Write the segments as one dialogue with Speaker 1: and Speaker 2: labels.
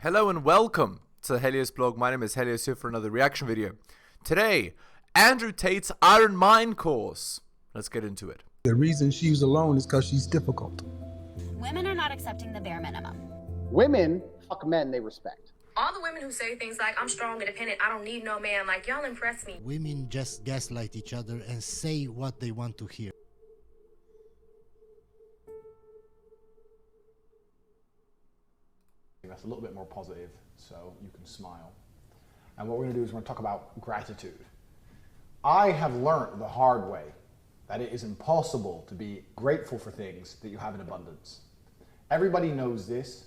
Speaker 1: Hello and welcome to the Helios blog. My name is Helios here for another reaction video. Today, Andrew Tate's Iron Mind course. Let's get into it.
Speaker 2: The reason she's alone is because she's difficult.
Speaker 3: Women are not accepting the bare minimum.
Speaker 4: Women fuck men they respect.
Speaker 5: All the women who say things like, I'm strong, independent, I don't need no man, like, y'all impress me.
Speaker 6: Women just gaslight each other and say what they want to hear.
Speaker 4: That's a little bit more positive, so you can smile. And what we're going to do is we're going to talk about gratitude. I have learned the hard way that it is impossible to be grateful for things that you have in abundance. Everybody knows this.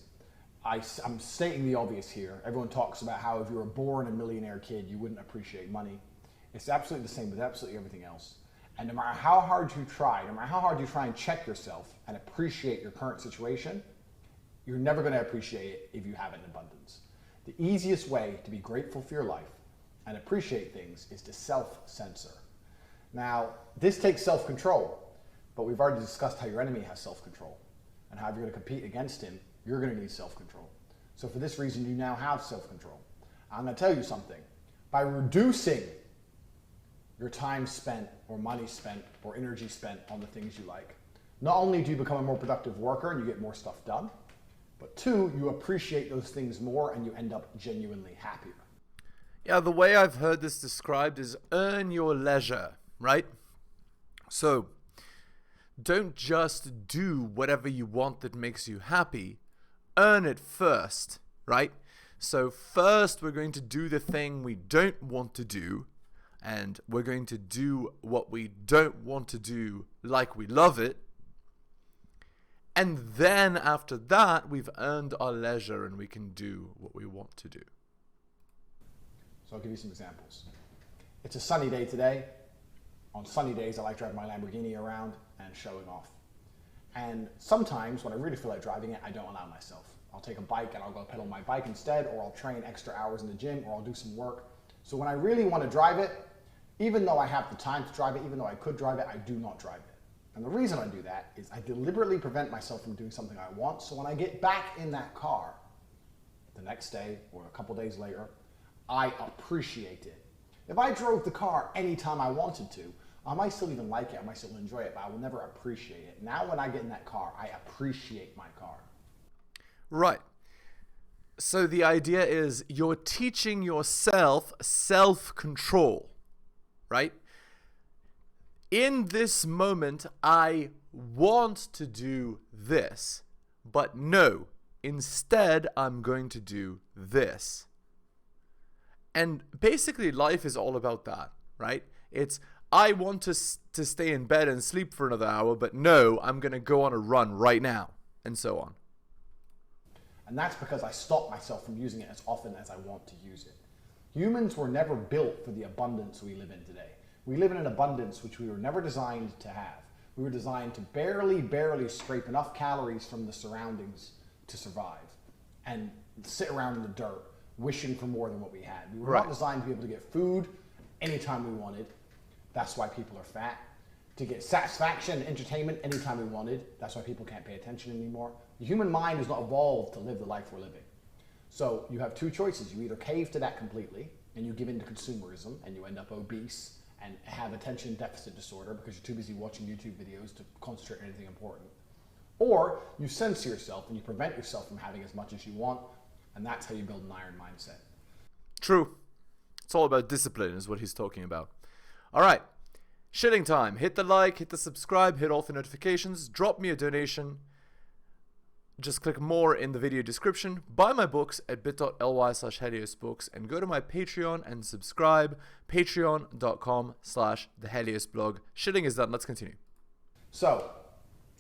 Speaker 4: I'm stating the obvious here. Everyone talks about how if you were born a millionaire kid, you wouldn't appreciate money. It's absolutely the same with absolutely everything else. And no matter how hard you try, and check yourself and appreciate your current situation, you're never going to appreciate it if you have it in abundance. The easiest way to be grateful for your life and appreciate things is to self-censor. Now, this takes self-control, but we've already discussed how your enemy has self-control, and how if you're going to compete against him, you're going to need self-control. So for this reason, you now have self-control. I'm going to tell you something. By reducing your time spent or money spent or energy spent on the things you like, not only do you become a more productive worker and you get more stuff done, but two, you appreciate those things more and you end up genuinely happier.
Speaker 1: Yeah, the way I've heard this described is earn your leisure, right? So, don't just do whatever you want that makes you happy. Earn it first, right? So first we're going to do the thing we don't want to do, and we're going to do what we don't want to do like we love it. And then after that, we've earned our leisure and we can do what we want to do.
Speaker 4: So I'll give you some examples. It's a sunny day today. On sunny days, I like driving my Lamborghini around and showing off. And sometimes when I really feel like driving it, I don't allow myself. I'll take a bike and I'll go pedal my bike instead, or I'll train extra hours in the gym, or I'll do some work. So when I really want to drive it, even though I have the time to drive it, even though I could drive it, I do not drive it. And the reason I do that is I deliberately prevent myself from doing something I want, so when I get back in that car the next day or a couple days later, I appreciate it. If I drove the car anytime I wanted to, I might still even like it, I might still enjoy it, but I will never appreciate it. Now when I get in that car, I appreciate my car.
Speaker 1: Right. So the idea is you're teaching yourself self-control, right? In this moment, I want to do this, but no, instead I'm going to do this. And basically life is all about that, right? It's, I want to stay in bed and sleep for another hour, but no, I'm going to go on a run right now, and so on.
Speaker 4: And that's because I stop myself from using it as often as I want to use it. Humans were never built for the abundance we live in today. We live in an abundance which we were never designed to have. We were designed to barely scrape enough calories from the surroundings to survive and sit around in the dirt wishing for more than what we had. We were not designed to be able to get food anytime we wanted. That's why people are fat. To get satisfaction and entertainment anytime we wanted. That's why people can't pay attention anymore. The human mind has not evolved to live the life we're living. So you have two choices. You either cave to that completely and you give in to consumerism and you end up obese and have attention deficit disorder because you're too busy watching YouTube videos to concentrate on anything important. Or you censor yourself and you prevent yourself from having as much as you want, and that's how you build an iron mindset.
Speaker 1: True. It's all about discipline is what he's talking about. All right. Shilling time. Hit the like, hit the subscribe, hit all the notifications, drop me a donation. Just click more in the video description, buy my books at bit.ly/heliosbooks, and go to my Patreon and subscribe, patreon.com/theheliosblog. Shilling is done. Let's continue.
Speaker 4: So,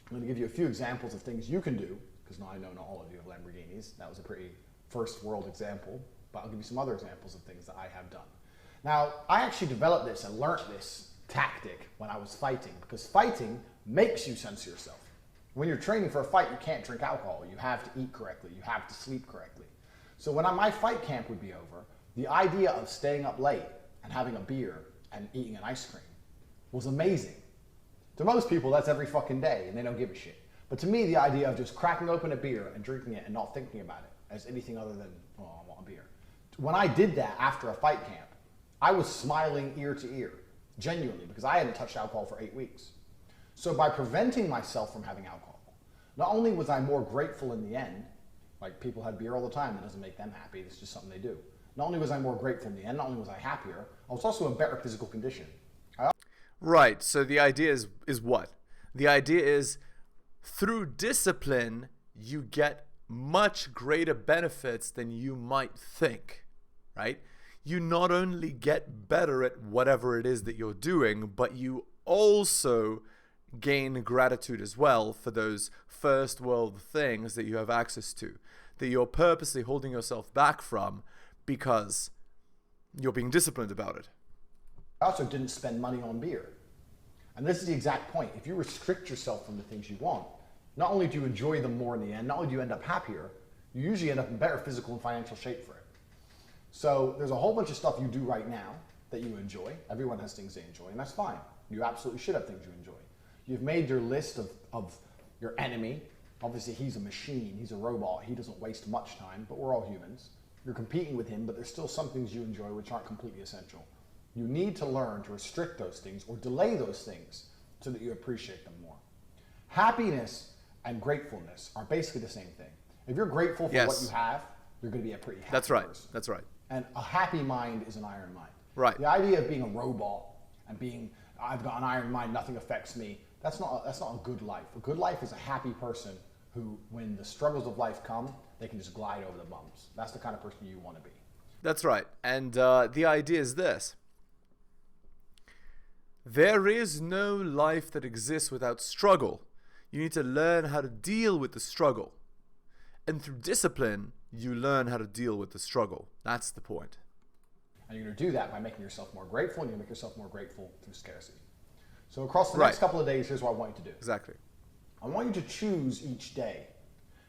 Speaker 4: I'm going to give you a few examples of things you can do, because now I know not all of you have Lamborghinis. That was a pretty first world example, but I'll give you some other examples of things that I have done. Now, I actually developed this and learnt this tactic when I was fighting, because fighting makes you censor yourself. When you're training for a fight, you can't drink alcohol. You have to eat correctly. You have to sleep correctly. So when my fight camp would be over, the idea of staying up late and having a beer and eating an ice cream was amazing. To most people, that's every fucking day, and they don't give a shit. But to me, the idea of just cracking open a beer and drinking it and not thinking about it as anything other than, oh, I want a beer. When I did that after a fight camp, I was smiling ear to ear, genuinely, because I hadn't touched alcohol for 8 weeks. So by preventing myself from having alcohol, not only was I more grateful in the end, like people had beer all the time, that doesn't make them happy, it's just something they do. Not only was I more grateful in the end, not only was I happier, I was also in better physical condition.
Speaker 1: Right, so the idea is what? The idea is through discipline, you get much greater benefits than you might think, right? You not only get better at whatever it is that you're doing, but you also gain gratitude as well for those first world things that you have access to, that you're purposely holding yourself back from because you're being disciplined about it.
Speaker 4: I also didn't spend money on beer. And this is the exact point. If you restrict yourself from the things you want, not only do you enjoy them more in the end, not only do you end up happier, you usually end up in better physical and financial shape for it. So there's a whole bunch of stuff you do right now that you enjoy. Everyone has things they enjoy, and that's fine. You absolutely should have things you enjoy. You've made your list of your enemy. Obviously, he's a machine. He's a robot. He doesn't waste much time, but we're all humans. You're competing with him, but there's still some things you enjoy which aren't completely essential. You need to learn to restrict those things or delay those things so that you appreciate them more. Happiness and gratefulness are basically the same thing. If you're grateful for what you have, you're going to be a pretty happy person.
Speaker 1: That's right.
Speaker 4: And a happy mind is an iron mind.
Speaker 1: Right.
Speaker 4: The idea of being a robot and being, I've got an iron mind, nothing affects me, that's not a good life. A good life is a happy person who, when the struggles of life come, they can just glide over the bumps. That's the kind of person you want to be.
Speaker 1: That's right. And the idea is this. There is no life that exists without struggle. You need to learn how to deal with the struggle. And through discipline, you learn how to deal with the struggle. That's the point.
Speaker 4: And you're going to do that by making yourself more grateful, and you're going to make yourself more grateful through scarcity. So across the next couple of days, here's what I want you to do.
Speaker 1: Exactly.
Speaker 4: I want you to choose each day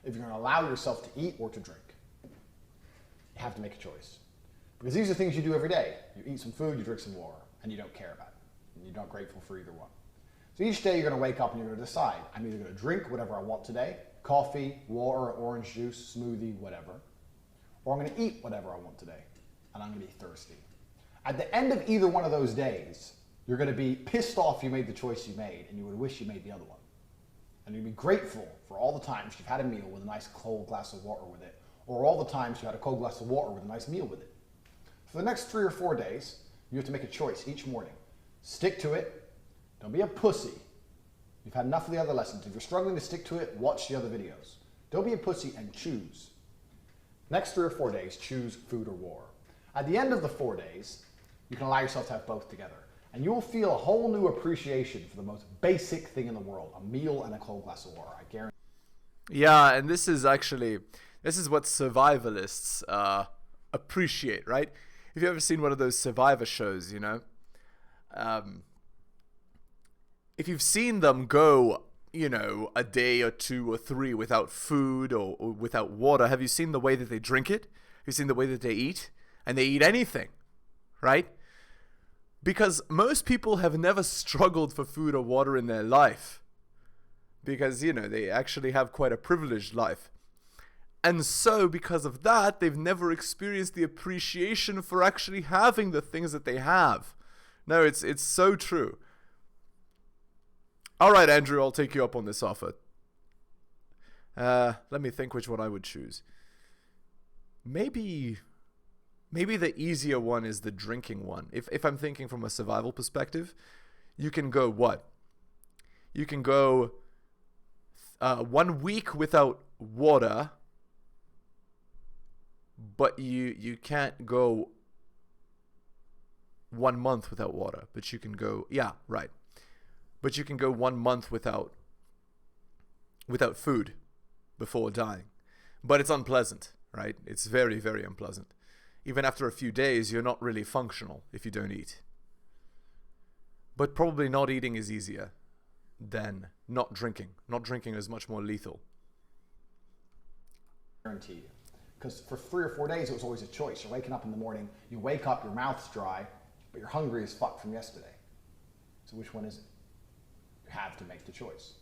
Speaker 4: if you're going to allow yourself to eat or to drink. You have to make a choice. Because these are things you do every day. You eat some food, you drink some water, and you don't care about it. And you're not grateful for either one. So each day you're going to wake up and you're going to decide, I'm either going to drink whatever I want today, coffee, water, orange juice, smoothie, whatever, or I'm going to eat whatever I want today, and I'm going to be thirsty. At the end of either one of those days, you're going to be pissed off you made the choice you made, and you would wish you made the other one. And you'd be grateful for all the times you've had a meal with a nice cold glass of water with it, or all the times you had a cold glass of water with a nice meal with it. For the next 3 or 4 days, you have to make a choice each morning. Stick to it. Don't be a pussy. You've had enough of the other lessons. If you're struggling to stick to it, watch the other videos. Don't be a pussy and choose. Next 3 or 4 days, choose food or water. At the end of the 4 days, you can allow yourself to have both together. And you'll feel a whole new appreciation for the most basic thing in the world, a meal and a cold glass of water, I guarantee.
Speaker 1: Yeah, and this is what survivalists appreciate, right? If you've ever seen one of those Survivor shows, you know, if you've seen them go, you know, a day or 2 or 3 without food or without water, have you seen the way that they drink it? Have you seen the way that they eat? And they eat anything, right? Because most people have never struggled for food or water in their life. Because, you know, they actually have quite a privileged life. And so, because of that, they've never experienced the appreciation for actually having the things that they have. No, it's so true. All right, Andrew, I'll take you up on this offer. Let me think which one I would choose. Maybe the easier one is the drinking one. If I'm thinking from a survival perspective, you can go what? You can go 1 week without water, but you can't go 1 month without water. But you can go, yeah, right. But you can go 1 month without food before dying. But it's unpleasant, right? It's very, very unpleasant. Even after a few days, you're not really functional if you don't eat. But probably not eating is easier than not drinking. Not drinking is much more lethal.
Speaker 4: Guarantee you. Because for 3 or 4 days, it was always a choice. You're waking up in the morning, you wake up, your mouth's dry, but you're hungry as fuck from yesterday. So which one is it? You have to make the choice.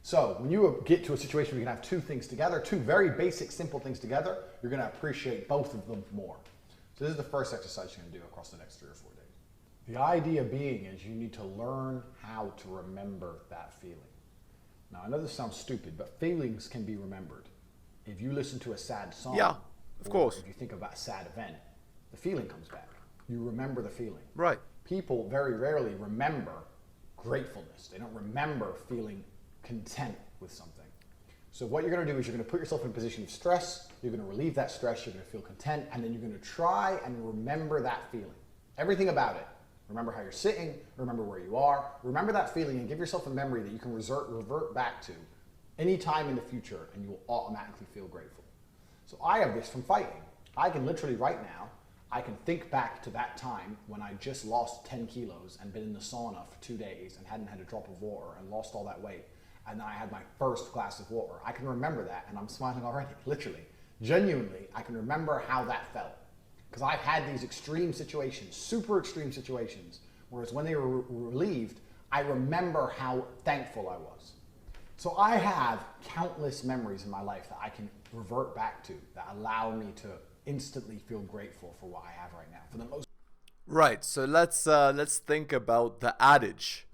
Speaker 4: So when you get to a situation where you can have two things together, two very basic, simple things together, you're going to appreciate both of them more. So this is the first exercise you're going to do across the next 3 or 4 days. The idea being is you need to learn how to remember that feeling. Now I know this sounds stupid, but feelings can be remembered. If you listen to a sad song,
Speaker 1: Yeah, of course.
Speaker 4: if you think about a sad event, the feeling comes back. You remember the feeling.
Speaker 1: Right.
Speaker 4: People very rarely remember gratefulness. They don't remember feeling content with something. So what you're going to do is you're going to put yourself in a position of stress, you're going to relieve that stress, you're going to feel content, and then you're going to try and remember that feeling. Everything about it. Remember how you're sitting, remember where you are, remember that feeling and give yourself a memory that you can revert back to any time in the future, and you will automatically feel grateful. So I have this from fighting. I can literally right now, I can think back to that time when I just lost 10 kilos and been in the sauna for 2 days and hadn't had a drop of water and lost all that weight. And then I had my first glass of water. I can remember that and I'm smiling already, literally. Genuinely, I can remember how that felt. Because I've had these extreme situations, super extreme situations, whereas when they were relieved, I remember how thankful I was. So I have countless memories in my life that I can revert back to that allow me to instantly feel grateful for what I have right now. For the most.
Speaker 1: Right. So let's think about the adage.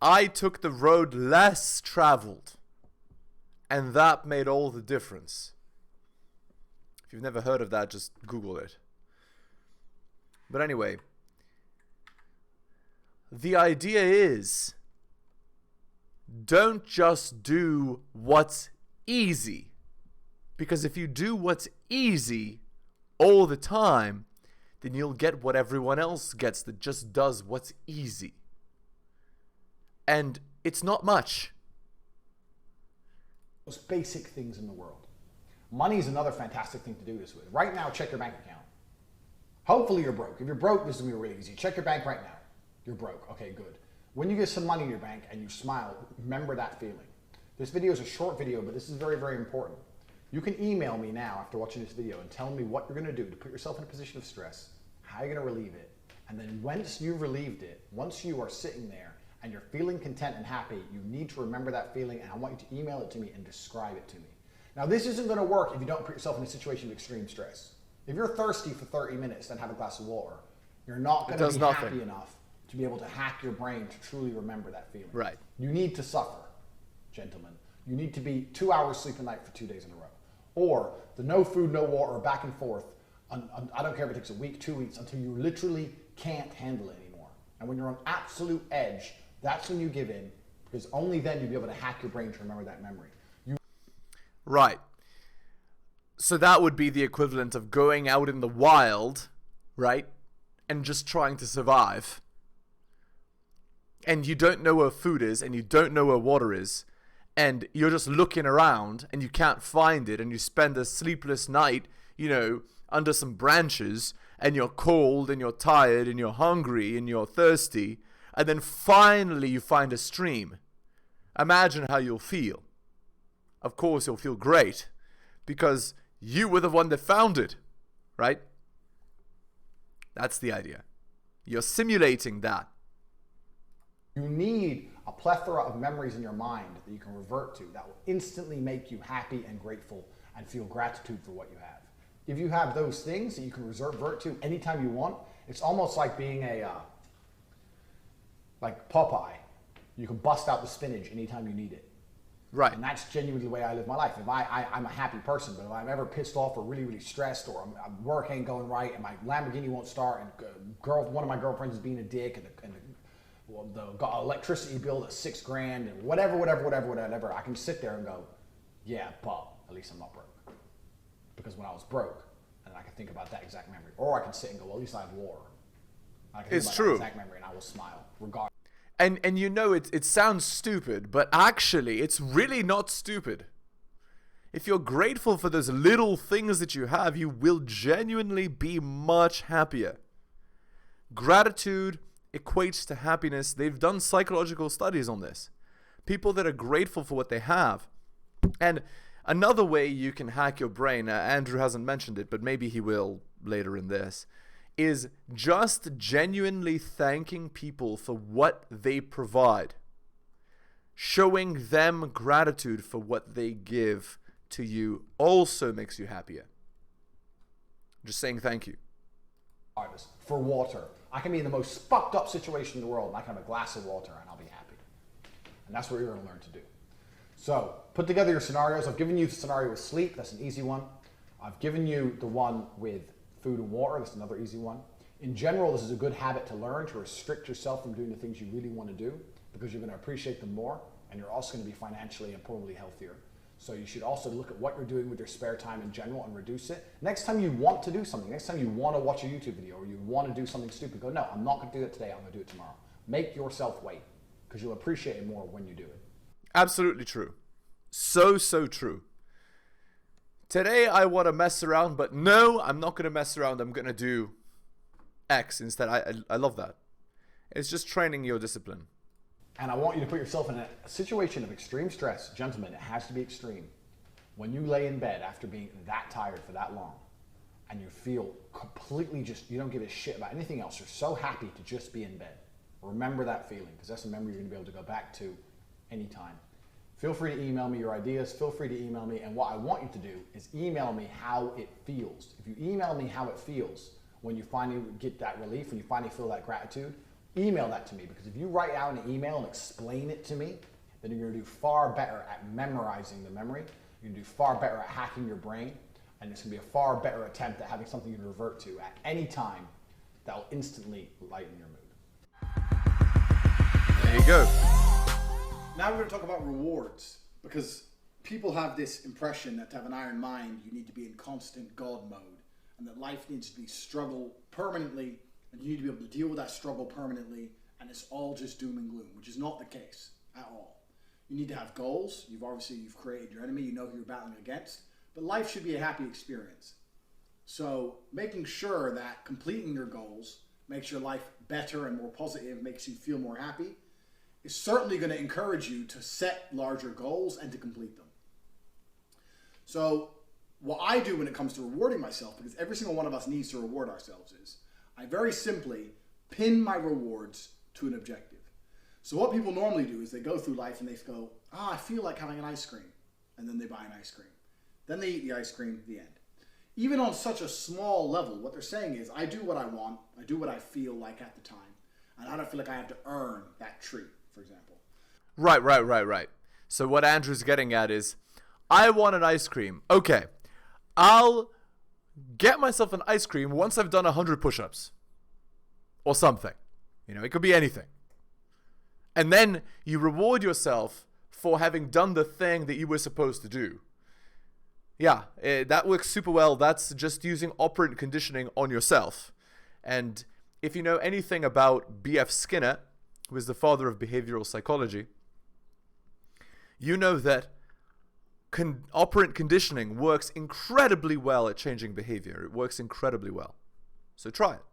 Speaker 1: I took the road less traveled, and that made all the difference. If you've never heard of that, just Google it. But anyway, the idea is, don't just do what's easy. Because if you do what's easy all the time, then you'll get what everyone else gets that just does what's easy. And it's not much.
Speaker 4: Most basic things in the world. Money is another fantastic thing to do this with. Right now, check your bank account. Hopefully you're broke. If you're broke, this is going to be really easy. Check your bank right now. You're broke. Okay, good. When you get some money in your bank and you smile, remember that feeling. This video is a short video, but this is very, very important. You can email me now after watching this video and tell me what you're going to do to put yourself in a position of stress, how you're going to relieve it, and then once you've relieved it, once you are sitting there and you're feeling content and happy, you need to remember that feeling, and I want you to email it to me and describe it to me. Now, this isn't going to work if you don't put yourself in a situation of extreme stress. If you're thirsty for 30 minutes, then have a glass of water. You're not going to be happy enough to be able to hack your brain to truly remember that feeling.
Speaker 1: Right.
Speaker 4: You need to suffer, gentlemen. You need to be 2 hours sleep a night for 2 days in a row. Or the no food, no water, back and forth. I don't care if it takes a week, 2 weeks, until you literally can't handle it anymore. And when you're on absolute edge, that's when you give in, because only then you'll be able to hack your brain to remember that memory.
Speaker 1: Right. So that would be the equivalent of going out in the wild, right? And just trying to survive. And you don't know where food is, and you don't know where water is, and you're just looking around, and you can't find it, and you spend a sleepless night, under some branches, and you're cold, and you're tired, and you're hungry, and you're thirsty, and then finally you find a stream. Imagine how you'll feel. Of course, you'll feel great, because you were the one that found it, right? That's the idea. You're simulating that.
Speaker 4: You need a plethora of memories in your mind that you can revert to that will instantly make you happy and grateful and feel gratitude for what you have. If you have those things that you can revert to anytime you want, it's almost like being like Popeye. You can bust out the spinach anytime you need it.
Speaker 1: Right.
Speaker 4: And that's genuinely the way I live my life. If I'm a happy person, but if I'm ever pissed off or really, really stressed, or work ain't going right, and my Lamborghini won't start, and one of my girlfriends is being a dick, and the electricity bill is $6,000, and whatever, I can sit there and go, yeah, but at least I'm not broke. Because when I was broke, and I can think about that exact memory, or I can sit and go, well, at least I have water. I can think about that exact memory, and I will smile regardless.
Speaker 1: And it sounds stupid, but actually it's really not stupid. If you're grateful for those little things that you have, you will genuinely be much happier. Gratitude equates to happiness. They've done psychological studies on this. People that are grateful for what they have. And another way you can hack your brain, Andrew hasn't mentioned it, but maybe he will later in this, is just genuinely thanking people for what they provide. showing them gratitude for what they give to you also makes you happier. Just saying thank you.
Speaker 4: For water. I can be in the most fucked up situation in the world and I can have a glass of water and I'll be happy. And that's what you're going to learn to do. So put together your scenarios. I've given you the scenario with sleep. That's an easy one. I've given you the one with food and water. That's another easy one. In general, this is a good habit to learn, to restrict yourself from doing the things you really want to do, because you're going to appreciate them more and you're also going to be financially and probably healthier. So you should also look at what you're doing with your spare time in general and reduce it. Next time you want to do something, next time you want to watch a YouTube video or you want to do something stupid, go, no, I'm not going to do it today, I'm going to do it tomorrow. Make yourself wait, because you'll appreciate it more when you do it.
Speaker 1: Absolutely true. So true. Today I want to mess around, but no, I'm not going to mess around. I'm going to do X instead. I love that. It's just training your discipline.
Speaker 4: And I want you to put yourself in a situation of extreme stress. Gentlemen, it has to be extreme. When you lay in bed after being that tired for that long and you feel completely you don't give a shit about anything else. You're so happy to just be in bed. Remember that feeling, because that's a memory you're going to be able to go back to anytime. Feel free to email me your ideas. Feel free to email me. And what I want you to do is email me how it feels. If you email me how it feels when you finally get that relief, when you finally feel that gratitude, email that to me, because if you write out an email and explain it to me, then you're going to do far better at memorizing the memory. You're going to do far better at hacking your brain, and it's going to be a far better attempt at having something you can revert to at any time that will instantly lighten your mood.
Speaker 1: There you go.
Speaker 7: Now we're going to talk about rewards, because people have this impression that to have an iron mind, you need to be in constant God mode, and that life needs to be struggle permanently, and you need to be able to deal with that struggle permanently, and it's all just doom and gloom, which is not the case at all. You need to have goals. You've created your enemy. You know who you're battling against. But life should be a happy experience. So making sure that completing your goals makes your life better and more positive, makes you feel more happy, is certainly going to encourage you to set larger goals and to complete them. So what I do when it comes to rewarding myself, because every single one of us needs to reward ourselves, is I very simply pin my rewards to an objective. So what people normally do is they go through life and they go, I feel like having an ice cream. And then they buy an ice cream. Then they eat the ice cream, the end. Even on such a small level, what they're saying is, I do what I want, I do what I feel like at the time, and I don't feel like I have to earn that treat, for example.
Speaker 1: Right. So what Andrew's getting at is, I want an ice cream. Okay, I'll get myself an ice cream once I've done 100 push-ups or something. It could be anything. And then you reward yourself for having done the thing that you were supposed to do. Yeah, that works super well. That's just using operant conditioning on yourself. And if you know anything about B.F. Skinner, who is the father of behavioral psychology, you know that operant conditioning works incredibly well at changing behavior. It works incredibly well. So try it.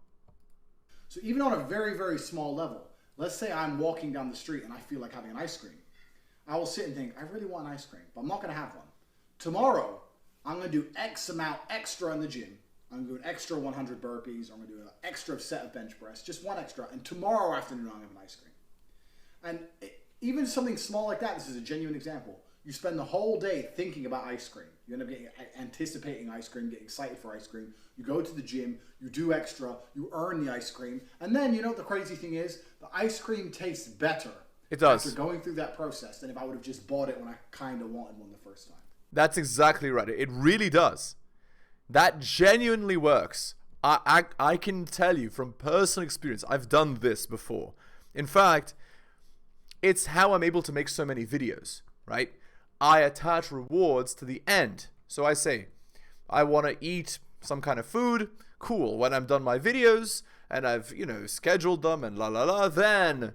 Speaker 7: So even on a very, very small level, let's say I'm walking down the street and I feel like having an ice cream. I will sit and think, I really want an ice cream, but I'm not going to have one. Tomorrow, I'm going to do X amount extra in the gym. I'm going to do an extra 100 burpees, or I'm going to do an extra set of bench press, just one extra, and tomorrow afternoon I'm going to have an ice cream. And even something small like that, this is a genuine example. You spend the whole day thinking about ice cream. You end up anticipating ice cream, getting excited for ice cream. You go to the gym, you do extra, you earn the ice cream. And then, you know what the crazy thing is? The ice cream tastes better.
Speaker 1: It does.
Speaker 7: After going through that process than if I would have just bought it when I kind of wanted one the first time.
Speaker 1: That's exactly right. It really does. That genuinely works. I can tell you from personal experience, I've done this before. In fact, it's how I'm able to make so many videos, right? I attach rewards to the end. So I say, I want to eat some kind of food. Cool. When I'm done my videos and I've, scheduled them and then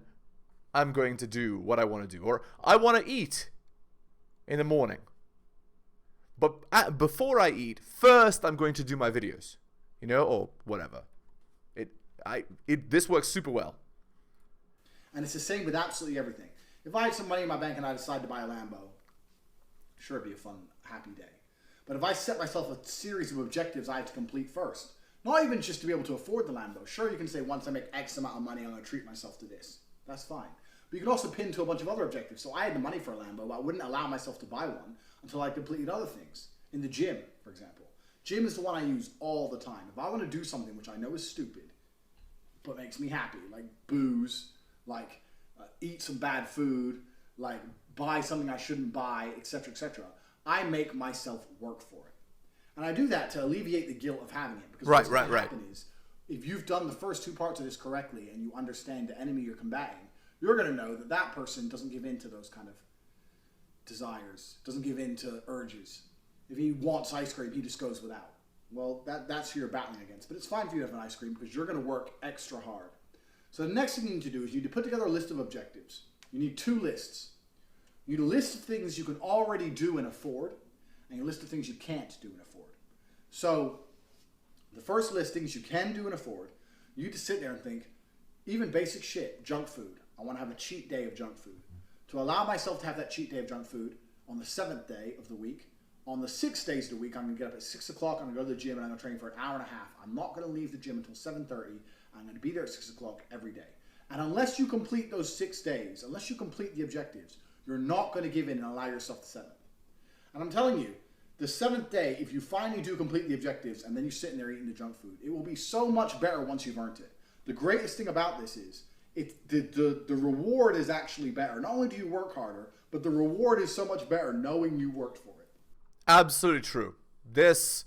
Speaker 1: I'm going to do what I want to do. Or I want to eat in the morning. But before I eat, first I'm going to do my videos, or whatever. This works super well.
Speaker 7: And it's the same with absolutely everything. If I had some money in my bank and I decided to buy a Lambo, sure, it'd be a fun, happy day. But if I set myself a series of objectives I have to complete first, not even just to be able to afford the Lambo. Sure, you can say once I make X amount of money, I'm going to treat myself to this. That's fine. But you can also pin to a bunch of other objectives. So I had the money for a Lambo, but I wouldn't allow myself to buy one until I completed other things. In the gym, for example. Gym is the one I use all the time. If I want to do something which I know is stupid, but makes me happy, like booze, like eat some bad food, like buy something I shouldn't buy, etc., etc., I make myself work for it. And I do that to alleviate the guilt of having it. Because what's going to happen is, if you've done the first two parts of this correctly and you understand the enemy you're combating, you're going to know that that person doesn't give in to those kind of desires, doesn't give in to urges. If he wants ice cream, he just goes without. Well, that's who you're battling against. But it's fine for you to have an ice cream because you're going to work extra hard. So the next thing you need to do is you need to put together a list of objectives. You need two lists. You need a list of things you can already do and afford, and a list of things you can't do and afford. So the first list, things you can do and afford, you need to sit there and think, even basic shit, junk food. I want to have a cheat day of junk food. To allow myself to have that cheat day of junk food on the 7th day of the week, on the 6 days of the week, I'm going to get up at 6 o'clock, I'm going to go to the gym, and I'm going to train for an hour and a half. I'm not going to leave the gym until 7:30. I'm going to be there at 6 o'clock every day. And unless you complete those 6 days, unless you complete the objectives, you're not going to give in and allow yourself the 7th. And I'm telling you, the 7th day, if you finally do complete the objectives, and then you're sitting there eating the junk food, it will be so much better once you've earned it. The greatest thing about this is, the reward is actually better. Not only do you work harder, but the reward is so much better knowing you worked for it.
Speaker 1: Absolutely true. This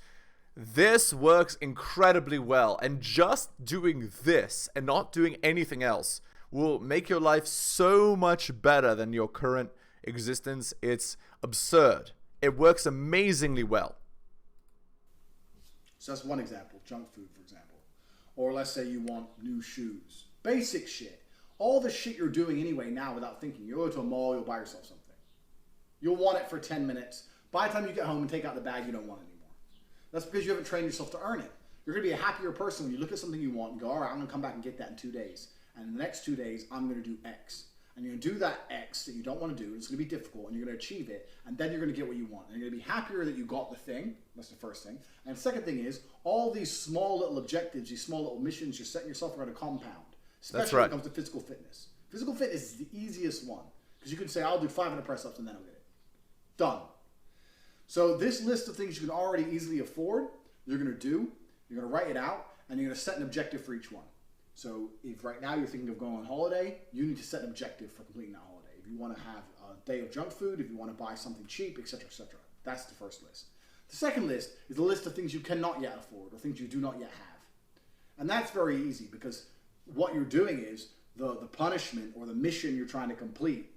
Speaker 1: works incredibly well, and just doing this and not doing anything else will make your life so much better than your current existence. It's absurd. It works amazingly well.
Speaker 7: So that's one example, junk food, for example. Or let's say you want new shoes. Basic shit. All the shit you're doing anyway now without thinking. You'll go to a mall, you'll buy yourself something. You'll want it for 10 minutes. By the time you get home and take out the bag, you don't want it anymore. That's because you haven't trained yourself to earn it. You're going to be a happier person when you look at something you want and go, all right, I'm going to come back and get that in 2 days. And in the next 2 days, I'm going to do X. And you're going to do that X that you don't want to do. It's going to be difficult, and you're going to achieve it. And then you're going to get what you want. And you're going to be happier that you got the thing. That's the first thing. And the second thing is, all these small little objectives, these small little missions you're setting yourself are going to compound. Especially when it comes to physical fitness. Physical fitness is the easiest one. Because you can say, I'll do 500 press-ups and then I'll get it. Done. So this list of things you can already easily afford, you're going to do, you're going to write it out, and you're going to set an objective for each one. So if right now you're thinking of going on holiday, you need to set an objective for completing that holiday. If you want to have a day of junk food, if you want to buy something cheap, etc., etc. That's the first list. The second list is the list of things you cannot yet afford or things you do not yet have. And that's very easy because what you're doing is the punishment or the mission you're trying to complete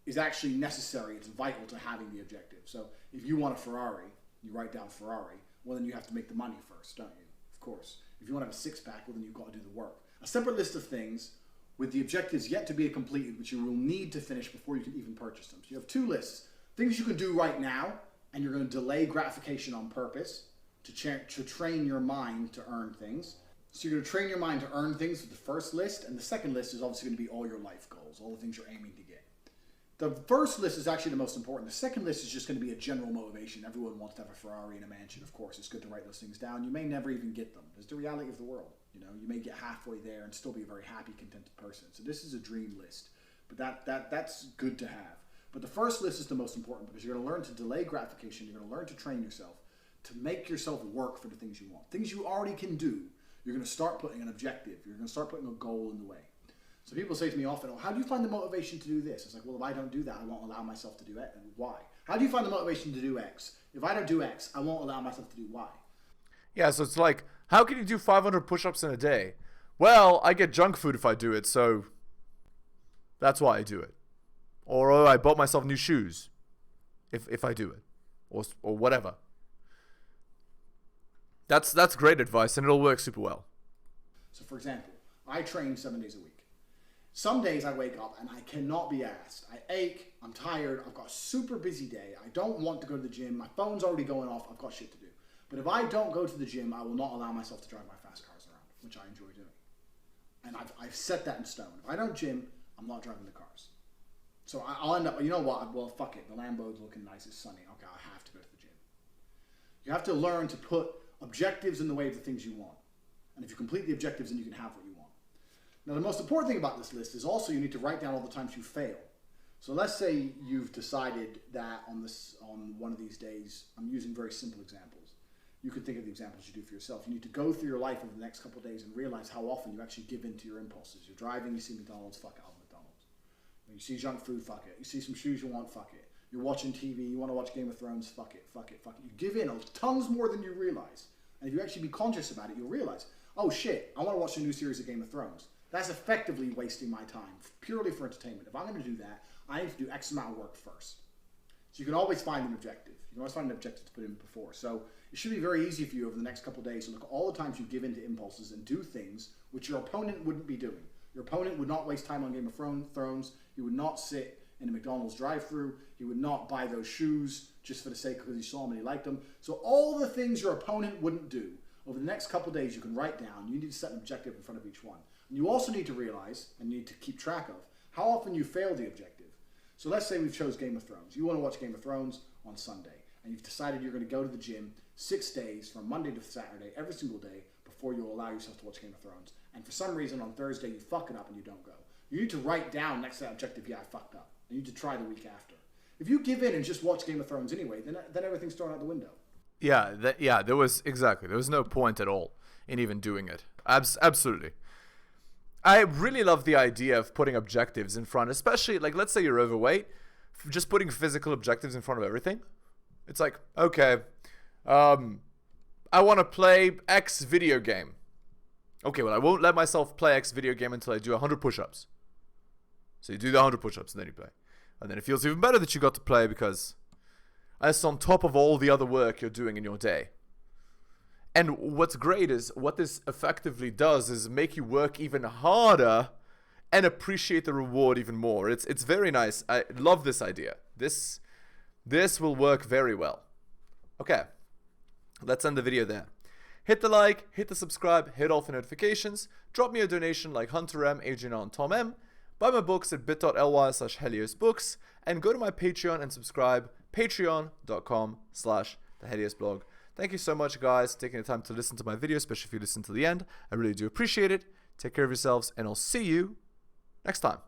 Speaker 7: is actually necessary. It's vital to having the objective. So if you want a Ferrari, you write down Ferrari, well then you have to make the money first, don't you? Of course. If you want to have a six-pack, well then you've got to do the work. A separate list of things with the objectives yet to be completed, which you will need to finish before you can even purchase them. So you have two lists. Things you can do right now, and you're going to delay gratification on purpose to train your mind to earn things. So you're going to train your mind to earn things with the first list, and the second list is obviously going to be all your life goals, all the things you're aiming to get. The first list is actually the most important. The second list is just going to be a general motivation. Everyone wants to have a Ferrari and a mansion, of course. It's good to write those things down. You may never even get them. It's the reality of the world. You know, you may get halfway there and still be a very happy, contented person. So this is a dream list, but that's good to have. But the first list is the most important because you're going to learn to delay gratification. You're going to learn to train yourself to make yourself work for the things you want. Things you already can do, you're going to start putting an objective. You're going to start putting a goal in the way. So people say to me often, oh, how do you find the motivation to do this? It's like, well, if I don't do that, I won't allow myself to do it. And why? How do you find the motivation to do X? If I don't do X, I won't allow myself to do Y.
Speaker 1: Yeah, so it's like, how can you do 500 push-ups in a day? Well, I get junk food if I do it, so that's why I do it. Or oh, I bought myself new shoes if I do it, or whatever. That's great advice, and it'll work super well.
Speaker 7: So for example, I train 7 days a week. Some days I wake up and I cannot be asked. I ache, I'm tired, I've got a super busy day, I don't want to go to the gym, my phone's already going off, I've got shit to do. But if I don't go to the gym, I will not allow myself to drive my fast cars around, which I enjoy doing. And I've set that in stone. If I don't gym, I'm not driving the cars. So I'll end up, you know what, well, fuck it, the Lambo's looking nice, it's sunny, okay, I have to go to the gym. You have to learn to put objectives in the way of the things you want. And if you complete the objectives, then you can have what you want. Now, the most important thing about this list is also you need to write down all the times you fail. So let's say you've decided that on one of these days, I'm using very simple examples. You can think of the examples you do for yourself. You need to go through your life over the next couple of days and realize how often you actually give in to your impulses. You're driving, you see McDonald's, fuck it, I'll have McDonald's. You see junk food, fuck it. You see some shoes you want, fuck it. You're watching TV, you want to watch Game of Thrones, fuck it, fuck it, fuck it. You give in tons more than you realize. And if you actually be conscious about it, you'll realize, oh shit, I want to watch a new series of Game of Thrones. That's effectively wasting my time, purely for entertainment. If I'm going to do that, I need to do X amount of work first. So you can always find an objective. You can always find an objective to put in before. So it should be very easy for you over the next couple of days to look at all the times you give in to impulses and do things which your opponent wouldn't be doing. Your opponent would not waste time on Game of Thrones. He would not sit in a McDonald's drive-thru. He would not buy those shoes just for the sake because he saw them and he liked them. So all the things your opponent wouldn't do, over the next couple of days you can write down. You need to set an objective in front of each one. And you also need to realize, and you need to keep track of, how often you fail the objective. So let's say we've chose Game of Thrones. You want to watch Game of Thrones on Sunday, and you've decided you're going to go to the gym 6 days from Monday to Saturday, every single day, before you allow yourself to watch Game of Thrones. And for some reason on Thursday you fuck it up and you don't go. You need to write down next to that objective, yeah, I fucked up. And you need to try the week after. If you give in and just watch Game of Thrones anyway, then everything's thrown out the window.
Speaker 1: There was no point at all in even doing it. Absolutely. I really love the idea of putting objectives in front, especially, like, let's say you're overweight, just putting physical objectives in front of everything. It's like, okay, I want to play X video game. Okay, well, I won't let myself play X video game until I do 100 push-ups. So you do the 100 push-ups and then you play. And then it feels even better that you got to play because it's on top of all the other work you're doing in your day. And what's great is what this effectively does is make you work even harder and appreciate the reward even more. It's very nice. I love this idea. This will work very well. Okay, let's end the video there. Hit the like, hit the subscribe, hit all the notifications, drop me a donation like Hunter M, Adrian and Tom M, buy my books at bit.ly/heliosbooks, and go to my Patreon and subscribe, patreon.com/theheliosblog. Thank you so much, guys, for taking the time to listen to my video, especially if you listen to the end. I really do appreciate it. Take care of yourselves, and I'll see you next time.